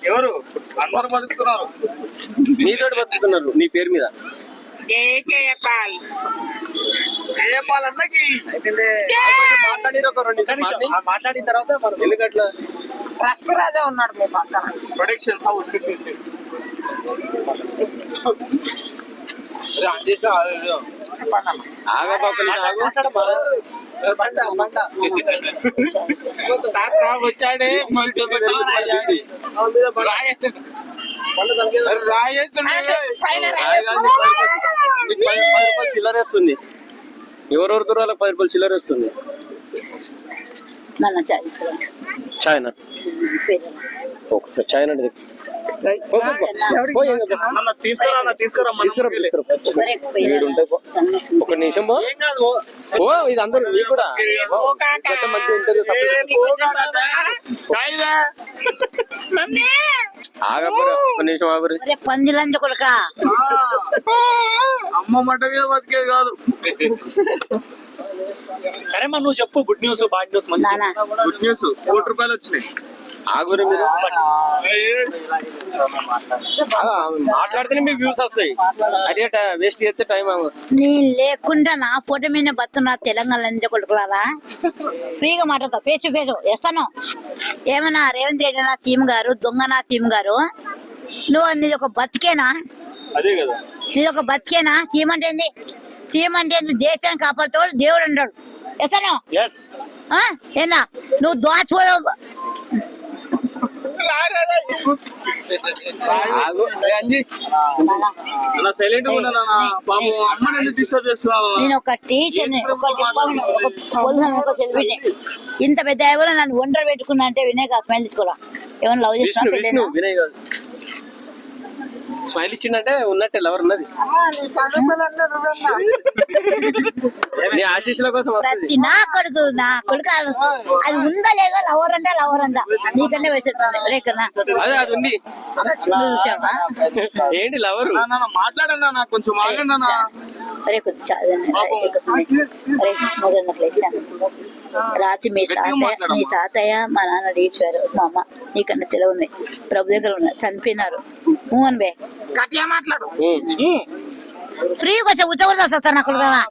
ఎవరు అందరూ బతుకుతున్నారు, నీతో బతుకుతున్నారు నీ పేరు మీద. మాట్లాడిన తర్వాత ఎందుకట్లా రసరాజా ఉన్నాడు మీ పక్కన ప్రొడక్షన్స్ హౌస్ వచ్చాడే చిల్లరేస్తుంది. ఎవరెవరితో వాళ్ళకి 10 రూపాయలు చిల్లరేస్తుంది. చాయనా ఒకసారి చాయన ఒక నిమిషం ఓ ఇది అందరూ మీకు కూడా మంచి ఇంటర్వ్యూ ఆగపరు ఒక నిమిషం ఆగురి. పందిలంజ కొడుక అమ్మ మట మీద బతికేది కాదు. సరే మా నువ్వు చెప్పు good news bad news. Good news 1 కోటి రూపాయలు వచ్చినాయి. ఆగురి మీరు మాట్లాడితేనే మీకు వ్యూస్ వస్తాయి. అదే వేస్ట్ చేస్తే టైం నేను లేకుండా నా ఫోటో మీద బతున్నా తెలంగాణ లంజ కొడుకులారా. ఫ్రీగా మాట్లాడతా ఫేస్ టు ఫేస్ వేస్తాను. ఏమన్నా రేవంత్ రెడ్డి నా టీం గారు దొంగ నా టీం గారు నువ్వు నీది ఒక బతికేనా? అదే కదా నీది ఒక బతికేనా? టీం అంటే ఏంది? టీం అంటే ఏంది? దేశాన్ని కాపాడుతావు దేవుడు అంటాడు. వేస్తాను ఏనా నువ్వు దోచుకో నేను ఒక టీచర్ ఇంత పెద్ద ఎవరో నన్ను ఒంటరి పెట్టుకున్నా అంటే వినయ్ కాదు స్మైల్ ఇచ్చుకోరా. ఏమన్నా లవ్ చేస్తున్నా వినయ్ కాదు స్మైల్ ఇచ్చిందంటే ఉన్నట్టే లవర్ ఉన్నది. నీ ఆశీస్సుల కోసం ప్రతి నా కొడుకు అది ఉందా లేదా లవర్ అంట నీకంటే అదే అది ఉంది. ఏంటి లవర్ మాట్లాడన్నా నాకు కొంచెం ఆగండి. అరే కొద్దిగా రాత్రి మీ తాతయ్య మా నాన్న లేచారు. మా అమ్మ నీకన్నా తెలివి ఉంది. ప్రభు దగ్గర ఉన్నారు చనిపోయినారు. అని బే గట్టిగా మాట్లాడు. ఫ్రీగా వచ్చా ఉచ్చకూడదు వస్తా నా కొడుకు నా